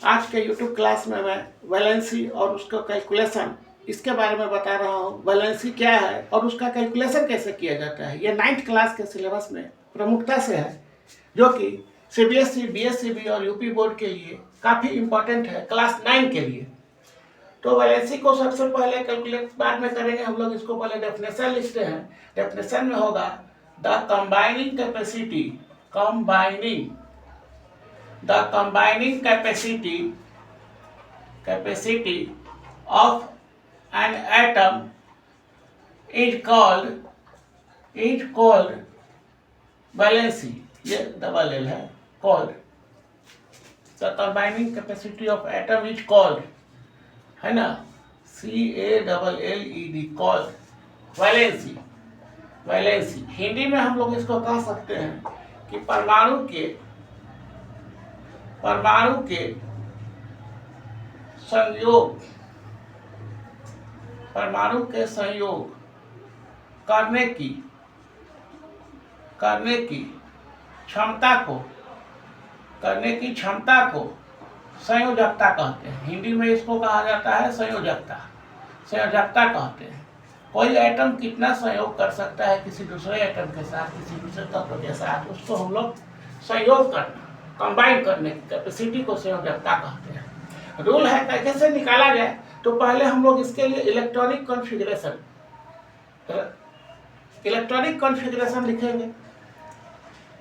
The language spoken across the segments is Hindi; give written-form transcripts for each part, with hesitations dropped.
आज के YouTube क्लास में मैं वैलेंसी और उसका कैलकुलेशन इसके बारे में बता रहा हूँ। वैलेंसी क्या है और उसका कैलकुलेशन कैसे किया जाता है, ये 9th क्लास के सिलेबस में प्रमुखता से है, जो कि CBSE, BSCB और यूपी बोर्ड के लिए काफ़ी इम्पोर्टेंट है, क्लास 9 के लिए। तो वैलेंसी को सबसे पहले कैलकुलेट बाद में करेंगे हम लोग। इसको पहले डेफिनेशन लिखते हैं। डेफिनेशन में होगा the combining capacity, capacity of an atom is called valency. ये डबल एल है, called. The combining capacity of atom is called, है ना, CALLED, called valency. Valency Hindi में हम लोग इसको कह सकते हैं कि परमाणु के संयोग करने की क्षमता को संयोजकता कहते हैं। हिंदी में इसको कहा जाता है संयोजकता कहते हैं। कोई एटम कितना संयोग कर सकता है किसी दूसरे एटम के साथ, किसी दूसरे तत्व के साथ, उसको हम लोग संयोग करना, कंबाइन करने की कैपेसिटी को संयोजकता कहते हैं। रूल है कैसे निकाला जाए, तो पहले हम लोग इसके लिए इलेक्ट्रॉनिक कॉन्फ़िगरेशन लिखेंगे।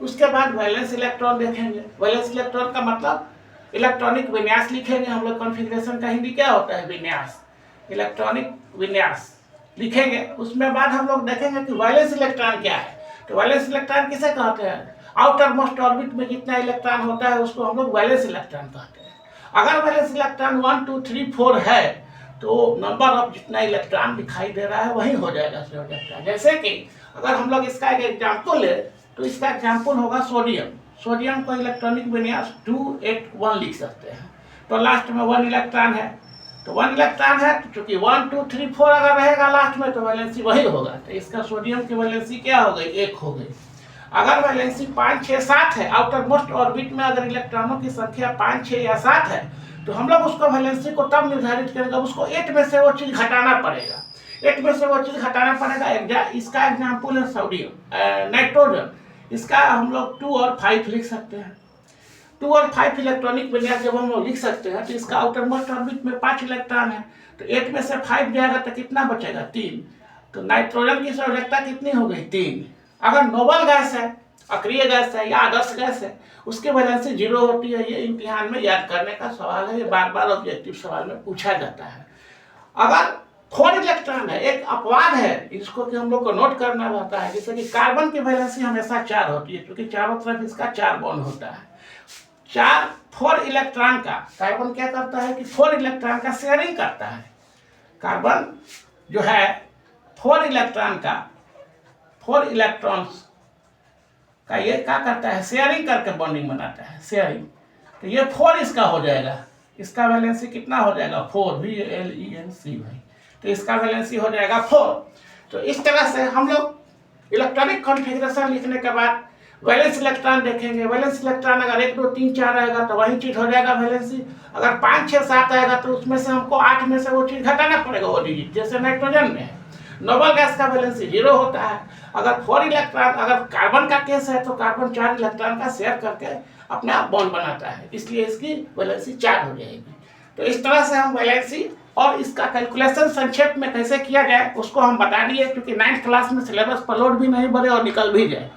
उसके बाद वैलेंस इलेक्ट्रॉन देखेंगे। वैलेंस इलेक्ट्रॉन का मतलब इलेक्ट्रॉनिक विन्यास लिखेंगे हम लोग। कॉन्फ़िगरेशन का हिंदी क्या होता है? विन्यास। इलेक्ट्रॉनिक विन्यास लिखेंगे। उसमें बाद हम लोग देखेंगे कि वैलेंस इलेक्ट्रॉन क्या है। तो वैलेंस इलेक्ट्रॉन किसे कहते हैं? आउटर मोस्ट ऑर्बिट में जितना इलेक्ट्रॉन होता है उसको हम लोग वैलेंस इलेक्ट्रॉन कहते हैं। अगर वैलेंस इलेक्ट्रॉन 1 2 3 4 है तो नंबर ऑफ जितना इलेक्ट्रॉन दिखाई दे रहा है वही हो जाएगा संयोजकता। जैसे कि अगर हम लोग इसका एक एग्जाम्पल ले तो इसका एग्जाम्पल होगा सोडियम। सोडियम को इलेक्ट्रॉनिक विन्यास 281 लिख सकते हैं। तो लास्ट में 1 इलेक्ट्रॉन है, तो 1 इलेक्ट्रॉन है, तो चूंकि 1 2 3 4 अगर रहेगा लास्ट में तो वैलेंसी वही होगा। तो इसका सोडियम की वैलेंसी क्या हो गई? 1 हो गई। अगर वैलेंसी 5 6 7 है, आउटर मोस्ट ऑर्बिट में अगर इलेक्ट्रॉनों की संख्या 5 6 या 7 है, तो हम लोग उसको वैलेंसी को तब निर्धारित करेंगे उसको 8 में से वो चीज घटाना पड़ेगा। 8 में से वो चीज घटाना पड़ेगा। इसका एग्जाम्पल है सोडियम, नाइट्रोजन। इसका हम लोग 2 और 5 लिख सकते हैं। 2 और 5 इलेक्ट्रॉनिक विन्यास जब हम लोग लिख सकते हैं तो इसका आउटर मोस्ट ऑर्बिट में 5 इलेक्ट्रॉन है, तो 8 में से 5 जाएगा तो कितना बचेगा? 3। तो नाइट्रोजन की संयोजकता कितनी हो गई? 3। अगर नोबल गैस है, अक्रिय गैस है या आदर्श गैस है, उसकी वैलेंसी 0 होती है। ये इम्तिहान में याद करने का सवाल है, ये बार बार ऑब्जेक्टिव सवाल में पूछा जाता है। अगर 4 इलेक्ट्रॉन है, एक अपवाद है, इसको कि हम लोग को नोट करना रहता है। जैसे कि कार्बन की वैलेंसी हमेशा 4 होती है क्योंकि चारों तरफ इसका 4 बॉन्ड होता है। 4 इलेक्ट्रॉन का कार्बन क्या करता है कि 4 इलेक्ट्रॉन का शेयरिंग करता है। कार्बन जो है 4 इलेक्ट्रॉन्स का ये क्या करता है? शेयरिंग करके बॉन्डिंग बनाता है, शेयरिंग। तो ये 4 इसका हो जाएगा। इसका वैलेंसी कितना हो जाएगा? 4, VALENC भाई। तो इसका वैलेंसी हो जाएगा 4। तो इस तरह से हम लोग इलेक्ट्रॉनिक कॉन्फ़िगरेशन लिखने के बाद वैलेंस इलेक्ट्रॉन देखेंगे। वैलेंस इलेक्ट्रॉन अगर 1 2 3 4 आएगा तो वही चीज हो जाएगा वैलेंसी। अगर 5 6 7 आएगा तो उसमें से हमको 8 में से वो चीज घटाना पड़ेगा, वो डिजिट, जैसे नाइट्रोजन में है। नोबल गैस का वैलेंसी 0 होता है। अगर 4 इलेक्ट्रॉन, अगर कार्बन का केस है तो कार्बन 4 इलेक्ट्रॉन का शेयर करके अपने आप बॉन्ड बनाता है, इसलिए इसकी वैलेंसी 4 हो जाएगी। तो इस तरह से हम वैलेंसी और इसका कैलकुलेशन संक्षेप में कैसे किया जाए उसको हम बता दिए, क्योंकि 9th क्लास में सिलेबस पर लोड भी नहीं बढ़े और निकल भी जाए।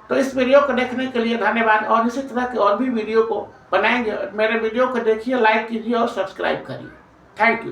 तो इस वीडियो को देखने के लिए धन्यवाद। और इसी तरह के और भी वीडियो को बनाएंगे। मेरे वीडियो को देखिए, लाइक कीजिए और सब्सक्राइब करिए। Thank you.